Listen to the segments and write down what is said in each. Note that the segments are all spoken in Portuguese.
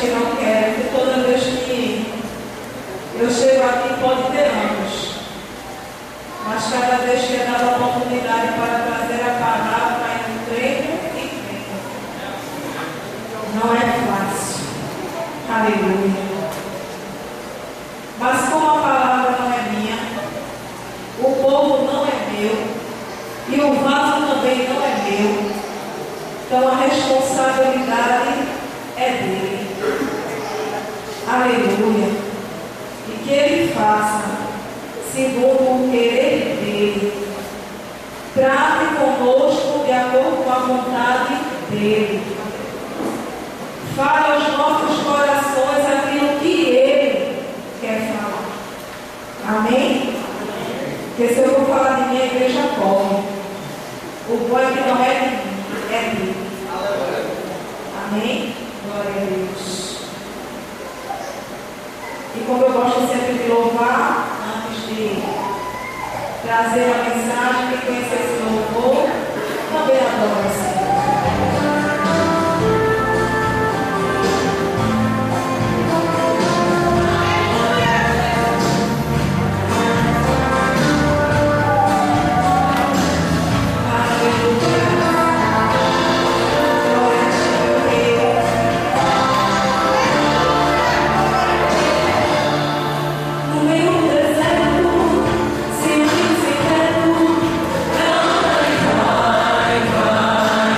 que não quero, que toda vez que eu chego aqui pode ter anos, mas cada vez que é dada a oportunidade para trazer a palavra, eu treino e treino. Não é fácil. Aleluia. Mas como a palavra não é minha, o povo não é meu, e o vaso também não é meu, então a responsabilidade é dele. Aleluia. E que ele faça segundo o querer dele. Trate conosco de acordo com a vontade dele. Fale aos nossos corações aquilo que ele quer falar. Amém? Porque se eu vou falar de mim, a igreja corre. O bom é que não é de mim, é dele. Amém? Glória a Deus. E como eu gosto sempre de louvar, antes de trazer a mensagem, quem conhece esse louvor, também adora esse louvor. Vai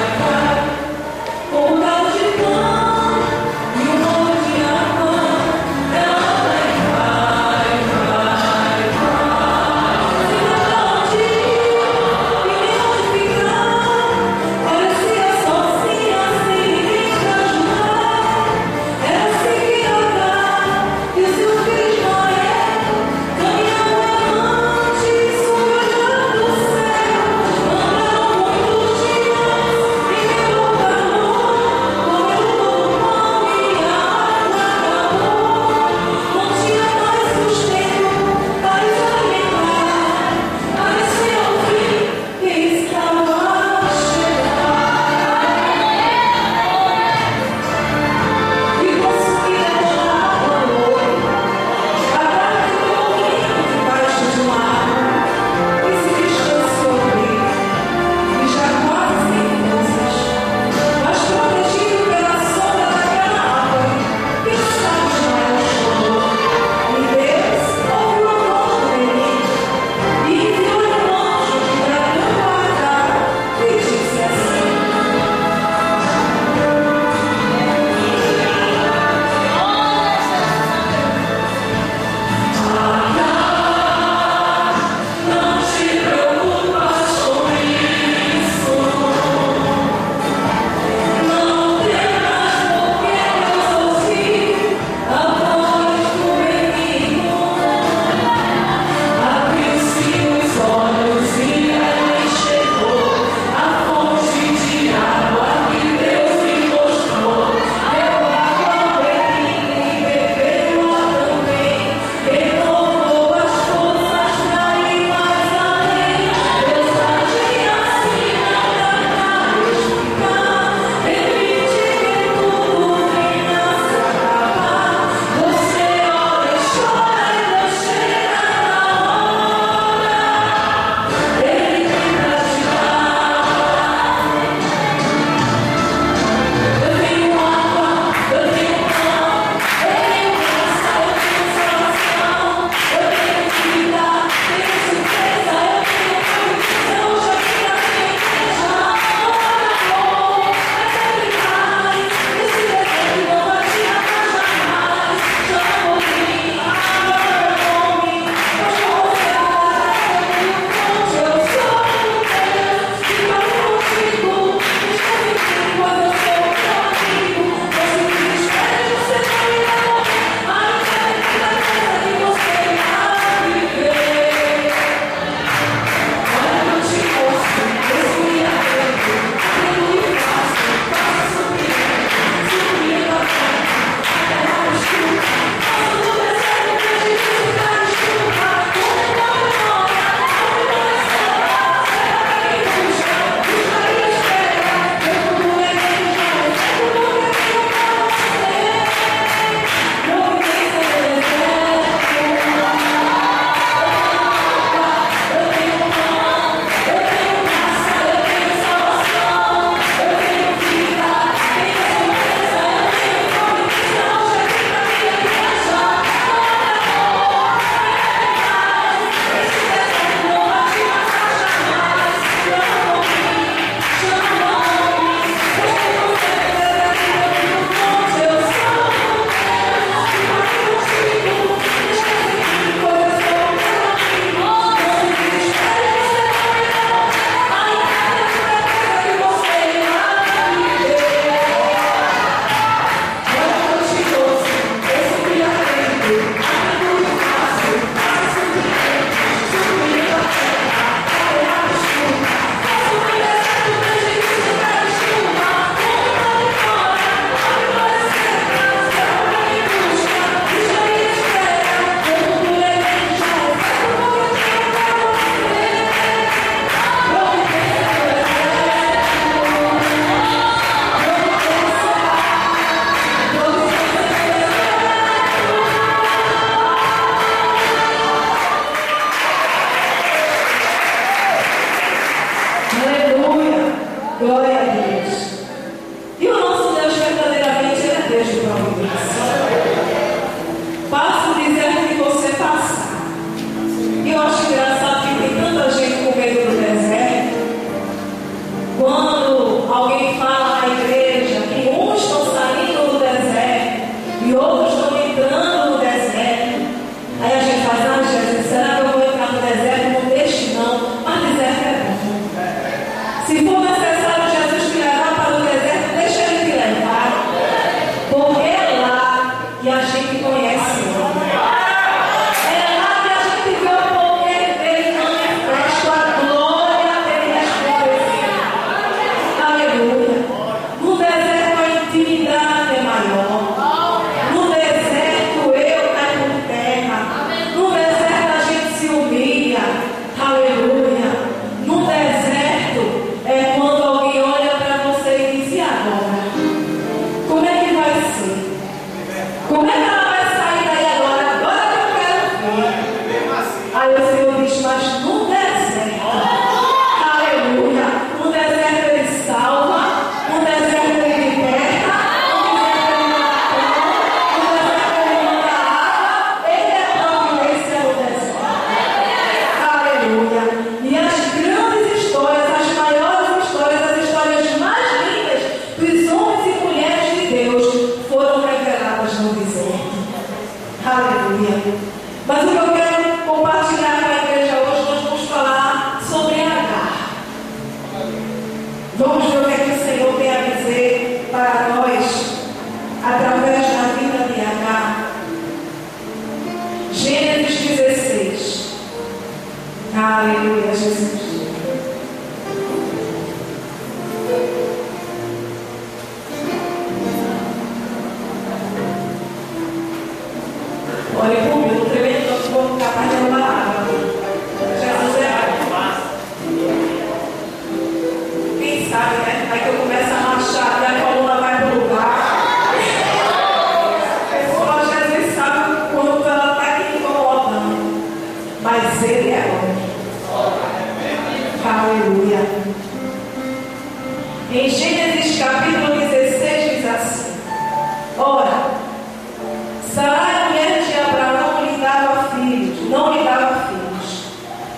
Aleluia. Mas o que eu quero compartilhar com a igreja hoje, nós vamos falar sobre Agar. Vamos ver o que é que o Senhor tem a dizer para nós através da vida de Agar. Gênesis 16. Aleluia, Jesus. Olha, por mim, tremendo, nós vamos ficar para derrubar a água. Jesus é água. Quem sabe, né? Aí que eu começo a marchar e a coluna vai para o lugar. Só Jesus sabe quando ela está aqui incomodando. Mas Ele é bom. Aleluia. Em Gênesis capítulo 16 diz assim: ora, Sarai, mulher de Abraão, não lhe dava filhos.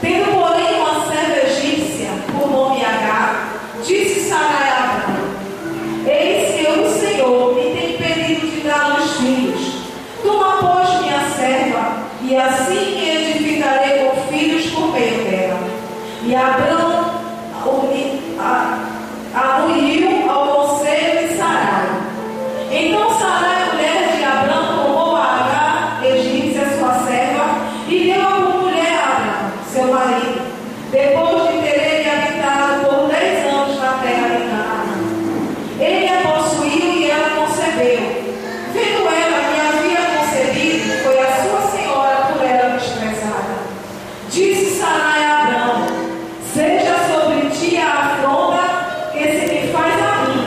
Tendo, porém, uma serva egípcia, por nome Agar, disse Sarai a Abraão: eis que o Senhor me tem impedido de dar-lhes filhos. Toma, pois, minha serva, e assim me edificarei com filhos por meio dela. E Abraão anuiu ao conselho de Sarai. Então Sarai, mulher de Abraão, tomou a Agar, egípcia, sua serva, e deu-a por mulher a Abraão, seu marido, depois de terem habitado por 10 anos na terra de Canaã. Ele a possuiu e ela concebeu. Vendo ela que havia concebido, foi a sua senhora por ela desprezada. Disse Sarai a Abraão: seja sobre ti a afronta que se me faz a mim.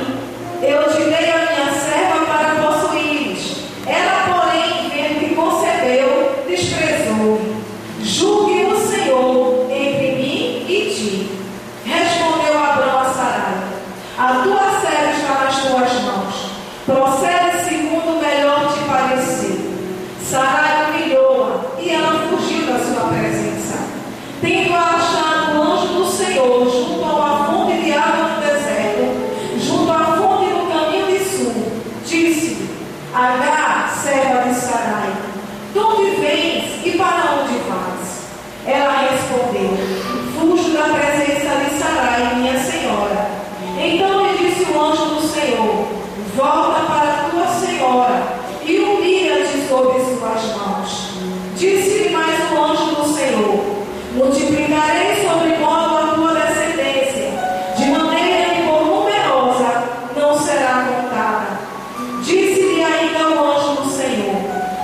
Eu te dei a minha serva para possuires. Ela, porém, vendo que concebeu, desprezou-me. Julgue o Senhor entre mim e ti. Respondeu Abraão a Sarai: a tua serva está nas tuas mãos. Procede segundo o melhor te parecer. Sarai humilhou-a e ela fugiu da sua presença. Tendo achado o anjo do Senhor junto a uma fonte de água no deserto, junto à fonte no caminho de sul, disse: Agar, serva de Sarai, de onde vens e para onde vais? Ela respondeu: fujo da presença de Sarai, minha senhora. Então lhe disse o anjo do Senhor: volta para tua senhora e humilha-te sob suas mãos. Disse-lhe mais o anjo do Senhor: multiplicarei sobre modo a tua descendência, de maneira que por numerosa não será contada. Disse-lhe ainda o anjo do Senhor: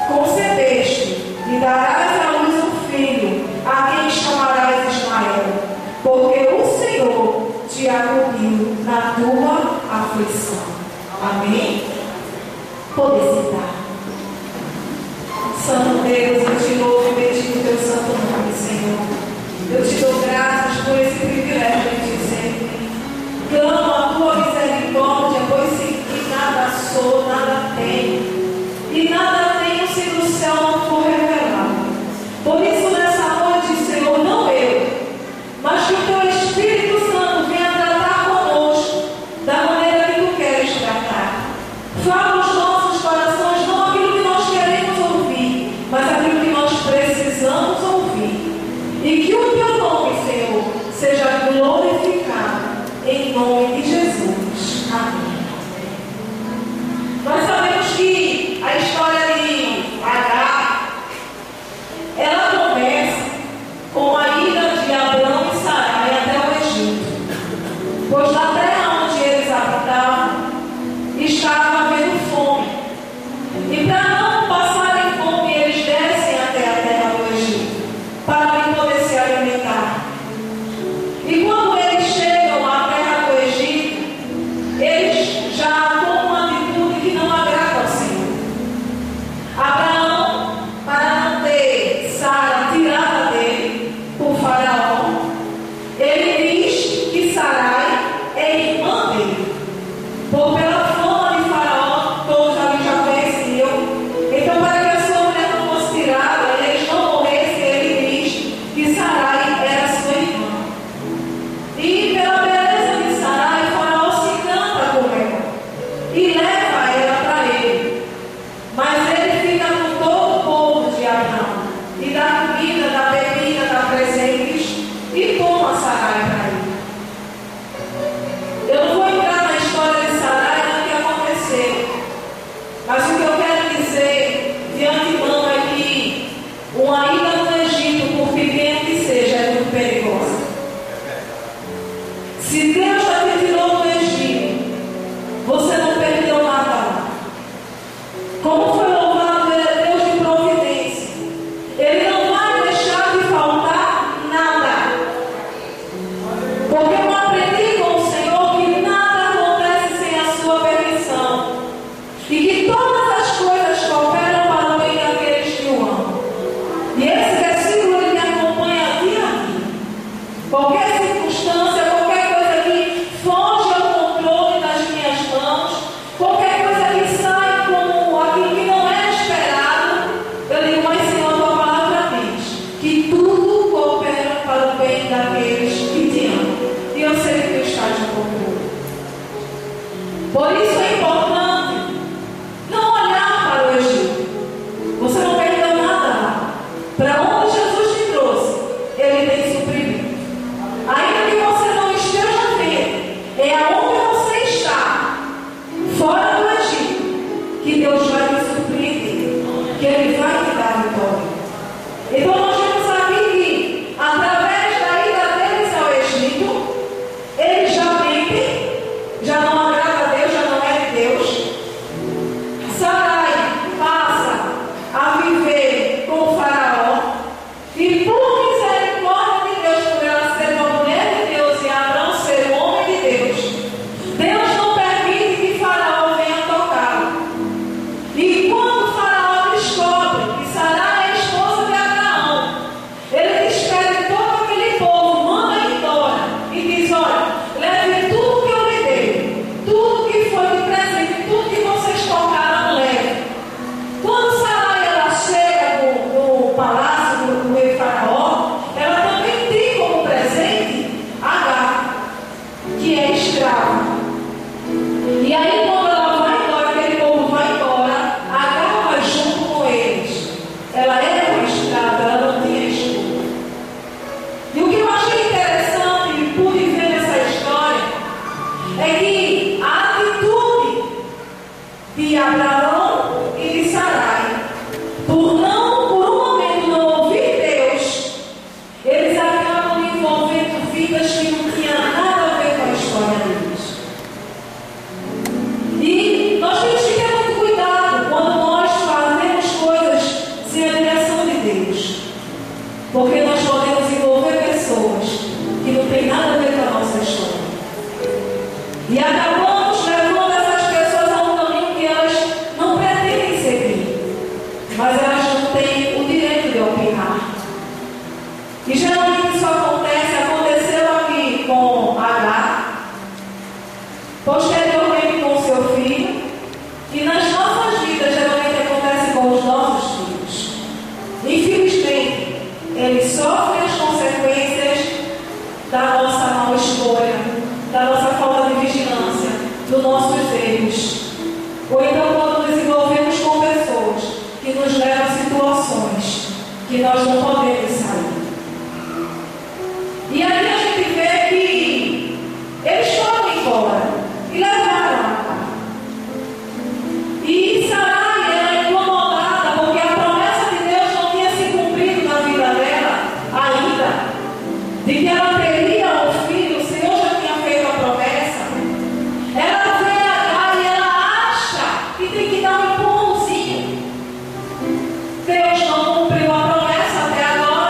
concebeste e darás à luz um filho, a quem chamarás Ismael, porque o Senhor te acudiu na tua aflição. Amém? Poder citar. Santo Deus, eu te louvo e bendigo o teu santo nome, Senhor. Eu te dou graças por esse privilégio de dizer: clamo a tua misericórdia, pois sem ti nada sou, nada tenho, e nada tenho se do céu não for revelado. Por isso, nessa noite, Senhor, não eu, mas que o teu Espírito Santo venha tratar conosco da maneira que tu queres tratar. Fala os nossos corações, não aquilo que nós queremos ouvir, mas aquilo que nós precisamos ouvir. E que o teu nome Como foi louvado, Ele é Deus de providência. Ele não vai deixar de faltar nada. Porque eu aprendi com o Senhor que nada acontece sem a sua permissão. E que todas as coisas cooperam para o bem daqueles que o amam. E esse versículo ele me acompanha dia a dia. Qualquer circunstância, qualquer coisa que foge ao controle das minhas mãos, qualquer coisa que sai como aquilo que não é esperado, eu digo, mas Senhor, a tua palavra diz que tudo coopera para o bem daqueles que te amam. E eu sei que tu estás no controle. Por isso é importante não olhar para o Egito. Você não perdeu nada lá. Para onde Jesus te trouxe, Ele tem suprido. Ainda que você não esteja vendo, é aonde você está, fora do Egito, que Deus vai te surpreender, que Ele vai te dar vitória. Então nós vemos aqui que, através da ida deles ao Egito, eles já mentem, já não agrada a Deus, já não é de Deus. Sarai passa a viver com o faraó, e por misericórdia de Deus, por ela ser uma mulher de Deus e Abraão ser um homem de Deus, Deus não permite que Faraó venha tocá-la. E quando o Faraó descobre que Sarai é a esposa de Abraão, ele despede todo aquele povo, manda embora e diz: olha, leve tudo que eu lhe dei, tudo que foi de presente, tudo que vocês tocaram, leve. Quando Sarai ela chega no palácio do rei Faraó, ela também tem como presente Agar, que é escrava. E aí, quando ela vai embora, aquele povo vai embora, Agar vai junto com eles. Ela era uma escrava, ela não tinha escudo. E o que eu achei interessante e pude ver nessa história é que a atitude de Abraão e de Sarai, por um momento não ouvir Deus, eles acabam envolvendo vidas que não tinham nada a ver com a história deles. E nós temos que ter muito cuidado quando nós fazemos coisas sem a direção de Deus, porque nós podemos envolver pessoas que não têm nada a ver com a nossa história. E acabamos levando essas pessoas a um caminho que elas não pretendem seguir, mas elas não têm o direito de opinar. E geralmente isso aconteceu aqui com Agar, posteriormente com seu filho, e nas nossas vidas geralmente acontece com os nossos filhos. Infelizmente, eles sofrem as consequências da nossa má escolha, da nossa falta de vigilância, dos nossos erros. Ou então quando nos envolvemos com pessoas que nos levam a situações que nós não podemos sair. E aí a gente vê que eles foram embora e levaram Agar. E Sarai era incomodada porque a promessa de Deus não tinha se cumprido na vida dela ainda, de que ela teria um filho. O Senhor já tinha feito a promessa. Ela vê Agar e ela acha que tem que dar um empurrãozinho. Deus não cumpriu a promessa até agora.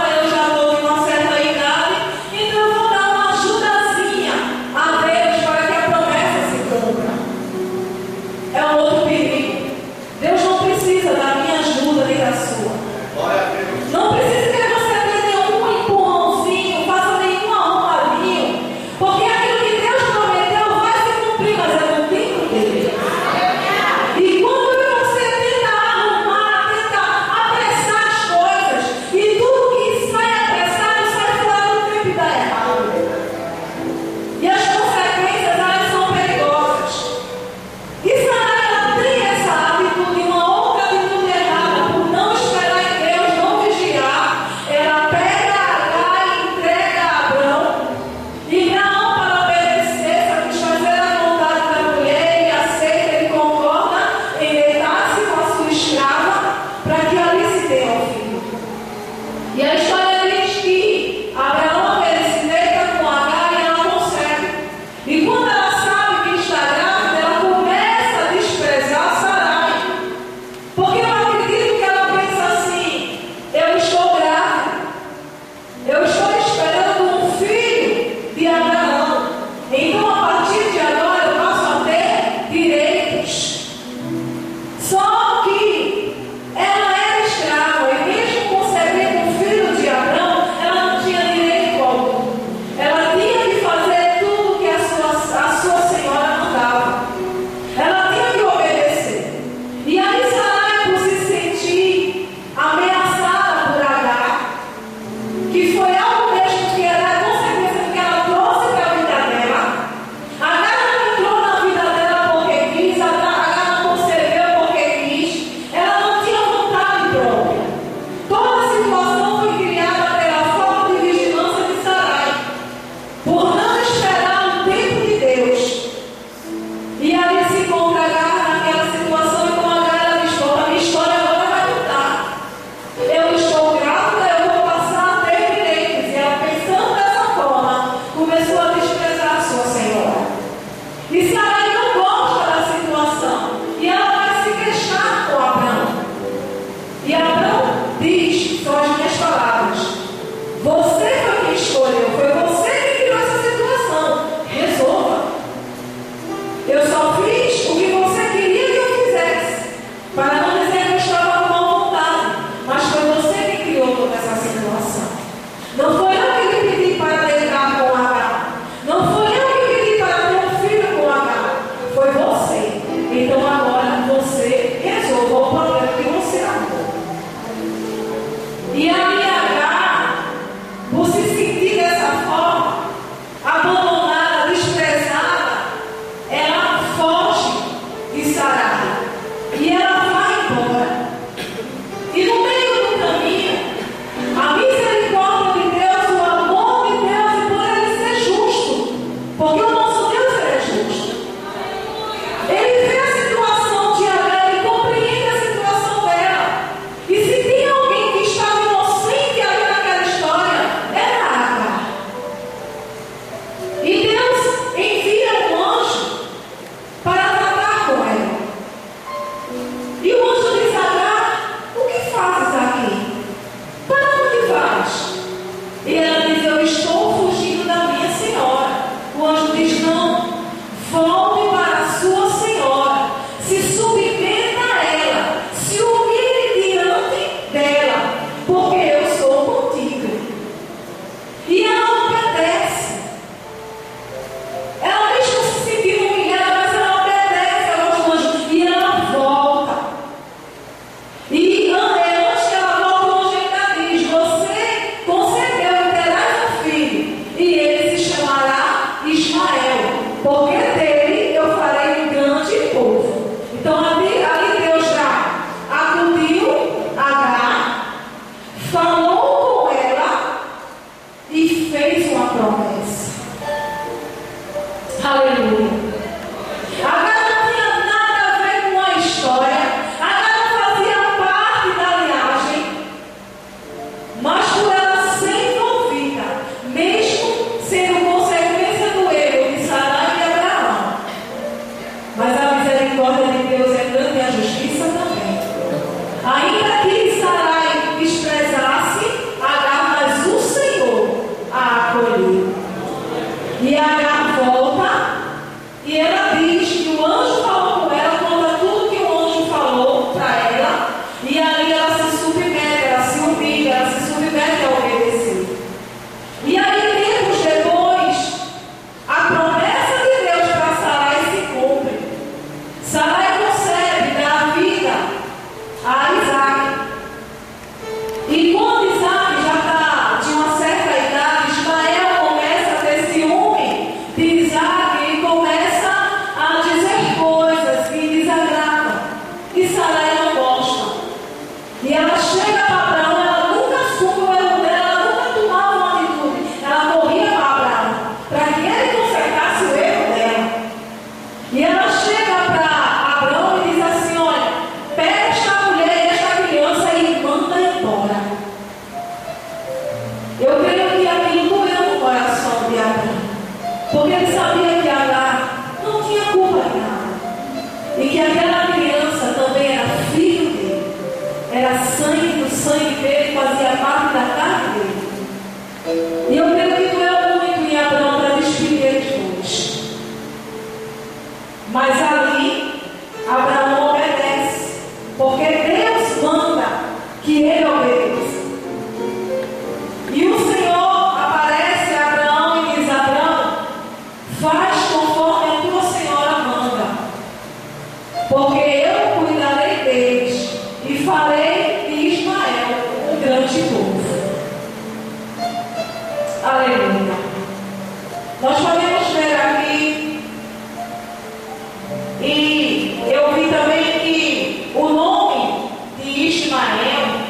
E o anjo diz a Agar: o que fazes aqui? Para onde vais? E ela diz: eu estou fugindo da minha senhora. O anjo diz: não, volte para a sua senhora, se submeta a ela, se humilhe diante dela, porque eu sou contigo. E ela obedece. Ela mesmo se sentindo humilhada, mas ela obedece aos anjos e ela volta. E antes que ela volte, o anjo ainda diz: você concebeu e terás um filho, e ele se chamará Ismael, porque dele eu farei um grande povo. Então ali Deus já acudiu Agar, falou com ela e fez uma promessa. Aleluia. Agar não tinha nada a ver com a história. Agar não fazia parte da linhagem, mas por ela ser envolvida, mesmo sendo consequência do erro de Sarai e Abraão. Mas a misericórdia de Deus é grande e a justiça também. Ainda que Sarai desprezasse Agar, mas o Senhor a acolheu. E Agar volta e ela diz que o anjo falou com ela, conta tudo que o anjo falou para ela, e ali ela se submete, ela se humilha, ela se submete a obedecer. E aí, tempos depois, a promessa de Deus para Sarai se cumpre. Sarai concebe, dá vida a Isaac. E quando Isaac já está de uma certa idade, Ismael começa a ter ciúme de Isaac e começa a dizer coisas que desagradam, que Sarai não gosta. E ela chega para Abraão, ela nunca assume o erro dela, ela nunca tomava uma atitude. Ela corria para Abraão, para que ele consertasse o erro dela. E ela chega para Abraão e diz assim: olha, pega esta mulher e esta criança e manda embora. Eu creio que aquilo doeu no coração de Abraão, porque ele sabia que Agar não tinha culpa em nada, e que aquela criança também era filho dele, era sangue do sangue dele, fazia parte da carne dele. E eu creio que doeu muito em Abraão para despedir eles dois. Mas ali Abraão obedece, porque Deus manda que ele obedeça. E o Senhor aparece a Abraão e diz: Abraão, faz conforme a tua senhora manda, porque eu cuidarei deles e farei de Ismael um grande povo. Aleluia. Nós podemos ver aqui, e eu vi também que o nome de Ismael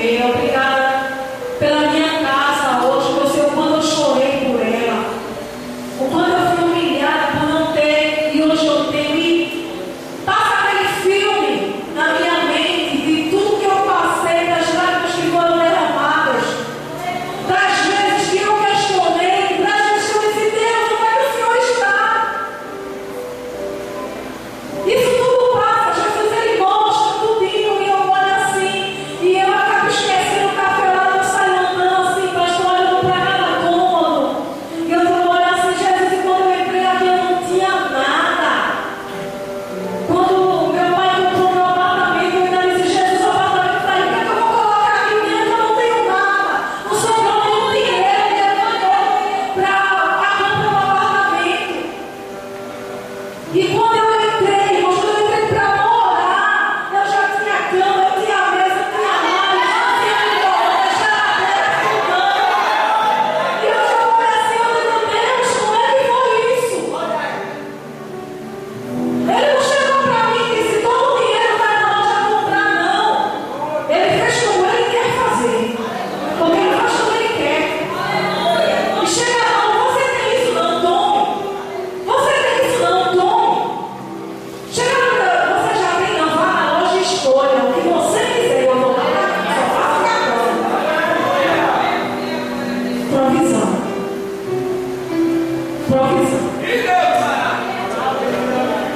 viver. Obrigada pela minha casa hoje, porque eu sei o quanto eu chorei por ela, o quanto eu fui humilhada por não ter, e hoje eu tenho. E passa aquele filme na minha mente de tudo que eu passei, das lágrimas que foram derramadas, das vezes que eu questionei, das vezes que eu disse: Deus, onde é que o Senhor está? Isso tudo passa, Jesus ele mostra tudinho, e eu olho assim, e eu acabo esquecendo o café lá, eu saio andando assim, pastor, olhando para cada cômodo, e eu vou olhar assim: Jesus, e quando eu entrei aqui eu não tinha nada. Quando meu pai comprou meu apartamento, eu ainda disse: Jesus, o apartamento está aí, o que é que eu vou colocar aqui dentro? Eu não tenho nada, não sobrou nenhum dinheiro para a compra do apartamento. E quando eu entrei, irmãos, quando eu entrei para morar, eu já tinha cama, eu tinha mesa, eu tinha armário, eu tinha micro-ondas, geladeira, fogão. E eu já falei assim: eu digo: Deus, como é que foi isso? Ele não chegou para mim e disse: toma o dinheiro, vai na loja comprar, não. Ele fez como ele quer fazer, porque ele faz como ele quer. E chega lá: você tem isso? Não, tome. Você tem isso? Não, tome. Chega lá: você já tem? Não, vá na loja e escolha o que você quiser. Eu vou lá para mim, só faço agora. Provisão. Provisão.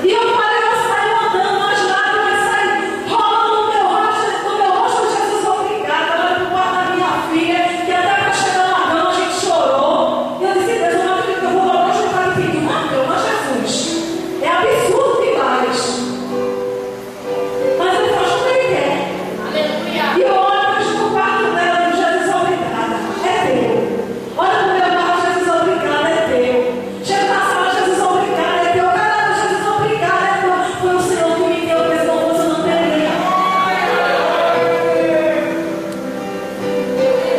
E eu falei: eu saio andando, as lágrimas saem rolando no meu rosto, Jesus, obrigada. Eu olho pro quarto da minha filha, que até para chegar na cama a gente chorou. E eu disse: Deus, eu não acredito que eu vou lá hoje para lhe pedir uma cama, Jesus. É absurdo demais. Mas ele faz como ele quer. E eu olho pro quarto dela e digo: Jesus, obrigada, é teu. Olha pro meu quarto: Jesus, obrigada, é teu. Chega na sala: Jesus, obrigada, é teu. Caramba, Jesus, obrigada, é teu. Foi o Senhor que me deu, porque senão você não teria.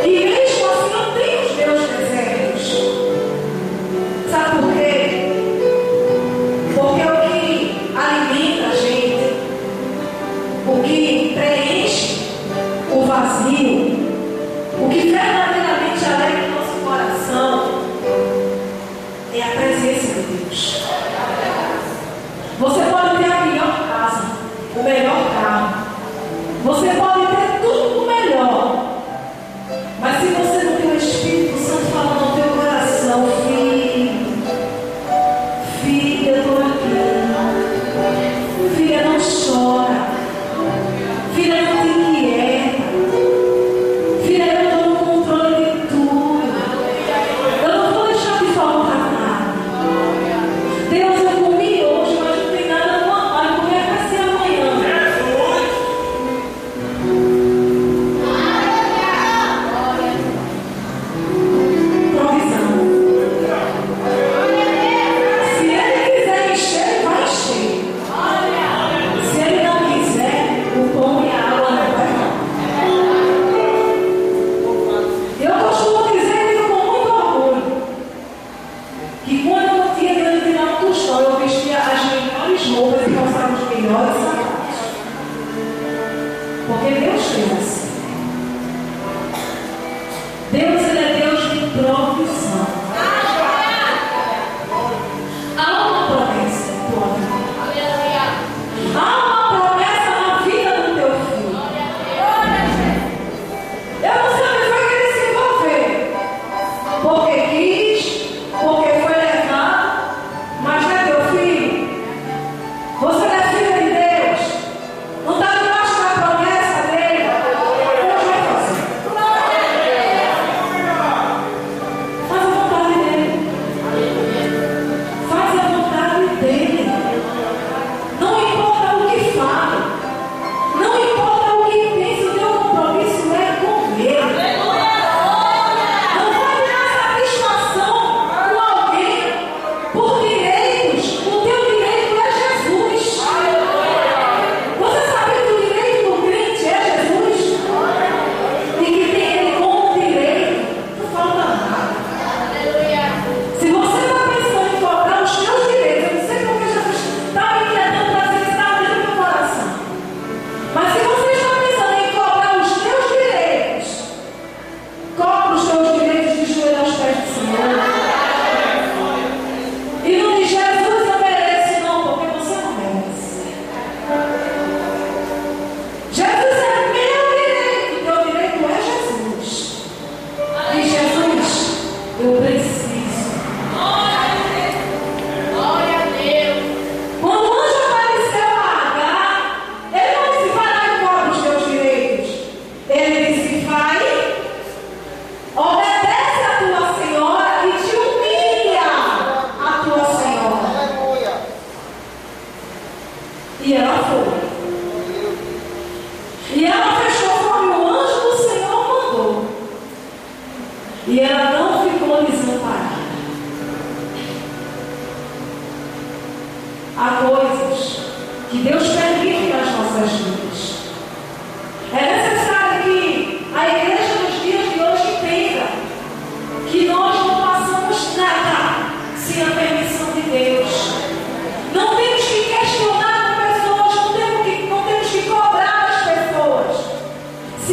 E mesmo assim eu tenho os meus desejos. Sabe por quê? Porque o que alimenta a gente, o que preenche o vazio, o que verdadeiramente alegra o nosso coração, é a presença de Deus. Você pode ter a melhor casa, o melhor carro, você pode ter tudo o melhor, mas se você não tem o Espírito Santo falando no teu coração: filha, eu estou aqui, filha, não chora, filha, não te inquieta, filha, eu estou no controle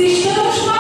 estamos